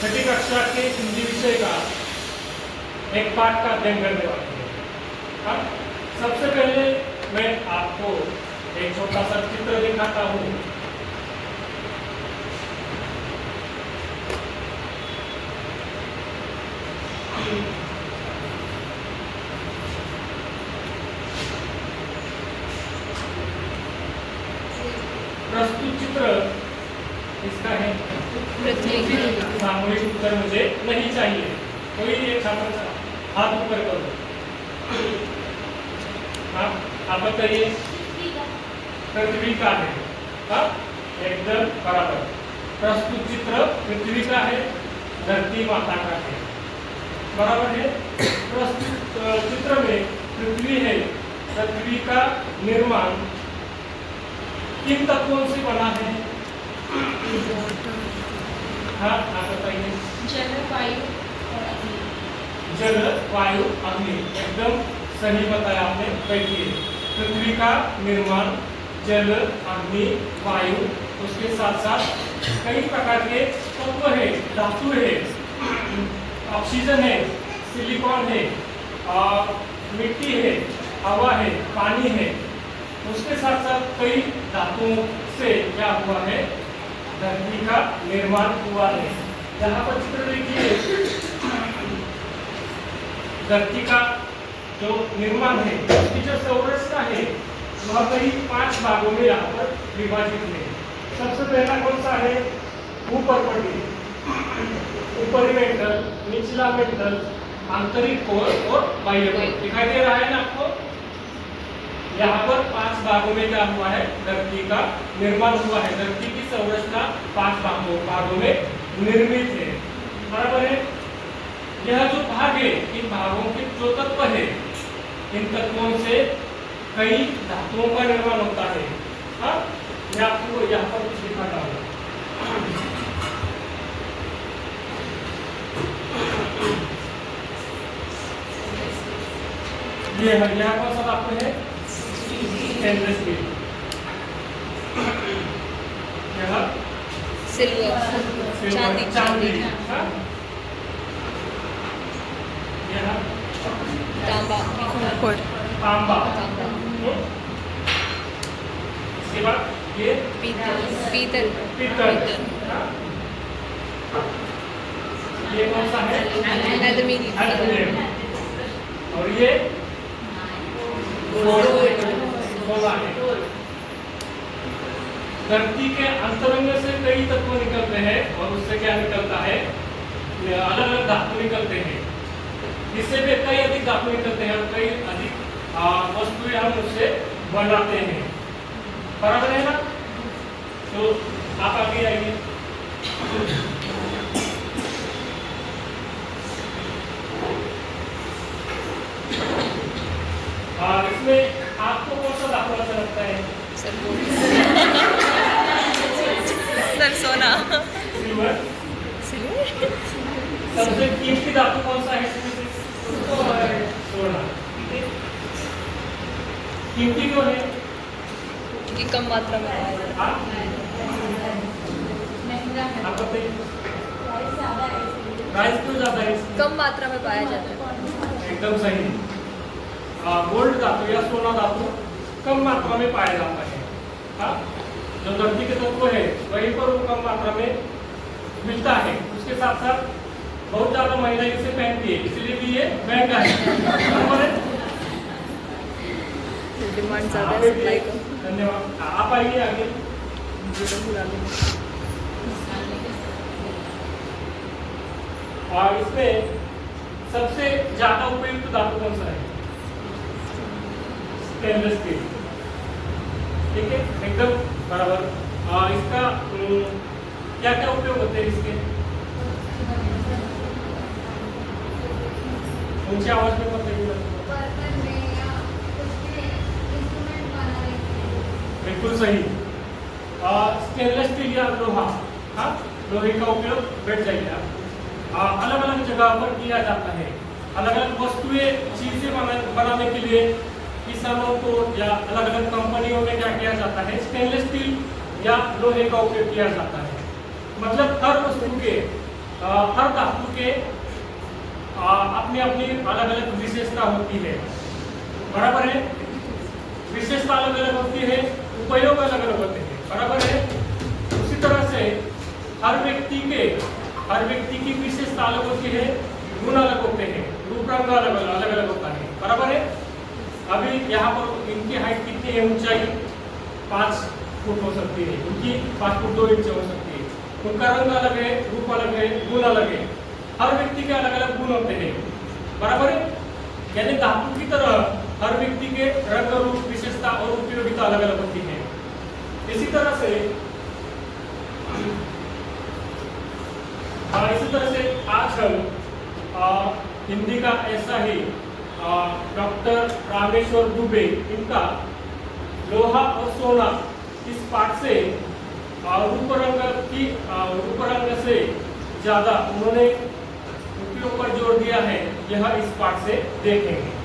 छठी कक्षा के हिंदी विषय का एक पाठ का अध्ययन करने वाले हैं। हाँ, सबसे पहले मैं आपको एक छोटा सा चित्र दिखाता हूँ। प्रस्तुत चित्र इसका है। सामूहिक उत्तर मुझे नहीं चाहिए। कोई एक छात्र हाथ ऊपर करो। आप बताइए। पृथ्वी का है। हाँ, एकदम बराबर। प्रस्तुत चित्र पृथ्वी का है, धरती माता का है, बराबर है। प्रस्तुत चित्र में पृथ्वी है। पृथ्वी का निर्माण किन तत्वों से बना है? हाँ, आप बताइए। जल, वायु और अग्नि। जल, वायु, अग्नि, एकदम सही बताया आपने। बैठिए। पृथ्वी का निर्माण जल, अग्नि, वायु, उसके साथ साथ कई प्रकार के तत्व है, धातु है, ऑक्सीजन है, सिलिकॉन है, मिट्टी है, हवा है, पानी है। उसके साथ साथ कई धातुओं से क्या हुआ है? धरती का निर्माण हुआ है। यहाँ पर चित्र देखिए, धरती का जो निर्माण है, उसकी जो संरचना है वह कई 5 भागों में यहाँ पर विभाजित है। सबसे पहला कौन सा है? भूपर्वतीय, ऊपरी मेंटल, निचला मेंटल, आंतरिक कोर और बाह्य कोर। दिखाई दे रहा है ना आपको? यहाँ पर 5 भागों में क्या हुआ है? धरती का निर्माण हुआ है। धरती की संरचना 5 भागों में निर्मित है, बराबर है। यह जो भाग है, इन भागों के जो तत्व है, इन तत्वों से कई धातुओं का निर्माण होता है। हाँ, मैं आपको यहाँ पर कुछ दिखाता हूँ। ये है, यहाँ कौन सा धातु है? Stainless steel. यह सिल्वर, चांदी। हाँ? यह तांबा, तांबा। इसके बाद ये पीतल। हाँ? ये कौन सा है? एल्युमिनियम। और ये सोना है। धरती के अंतरंग से कई तत्व निकलते हैं और उससे क्या निकलता है? अलग अलग धातु निकलते हैं। इससे भी कई अधिक धातु निकलते हैं और कई अधिक वस्तुएं हम उससे बनाते हैं, बराबर है ना? तो आप आगे आइए। इसमें आपको कौन सा धातु अच्छा लगता है? सर सोना। सिल्वर। सबसे कीमती धातु कौन सा है? सोना। कीमती क्यों है? कि कम मात्रा में पाया जाता है। आप बताइए। प्राइस क्यों ज्यादा है? कम मात्रा में पाया जाता है। एकदम सही। गोल्ड धातु या सोना धातु कम मात्रा में पाया जाता है। हाँ? जो धरती के तत्व है वहीं पर वो कम मात्रा में मिलता है। उसके साथ साथ बहुत ज्यादा महिलाएं इसे पहनती है, इसलिए भी ये महंगा है। डिमांड ज्यादा है, सप्लाई कम। धन्यवाद। आप आइए आगे। और इसमें सबसे ज्यादा उपयुक्त धातु कौन सा है? Stainless steel. ठीक है, एकदम बराबर। इसका क्या क्या उपयोग होते हैं इसके? ऊंची आवाज में बताइए। बिल्कुल सही। स्टेनलेस स्टील या लोहा, हाँ, लोहे का उपयोग बैठ जाइए आप। अलग अलग जगह पर किया जाता है। अलग अलग वस्तुएं, चीजें बनाने के लिए किसानों को या अलग अलग कंपनियों में क्या किया जाता है? स्टेनलेस स्टील या लोहे का उपयोग किया जाता है। मतलब हर वस्तु के हर धातु के अपनी अपनी अलग अलग विशेषता होती है, बराबर है। विशेषता अलग अलग होती है, उपयोग अलग अलग होते हैं, बराबर है। उसी तरह से हर व्यक्ति की विशेषता अलग होती है, गुण अलग होते हैं, रूप रंग अलग अलग होता है, बराबर है। अभी यहाँ पर इनकी हाइट कितनी है, ऊंचाई 5 फुट हो सकती है, उनकी 5 फुट 2 इंच हो सकती है, उनका रंग अलग है, रूप अलग है, गुण अलग है। हर व्यक्ति के अलग अलग गुण होते हैं, बराबर है। यानी धातु की तरह हर व्यक्ति के रंग, रूप, विशेषता और उपयोगिता अलग अलग होती है। इसी तरह से आज हम हिंदी का ऐसा ही डॉक्टर रामेश्वर दुबे, इनका लोहा और सोना इस पाठ से रूप रंग से ज्यादा उन्होंने उपयोग पर जोर दिया है, यह इस पाठ से देखेंगे।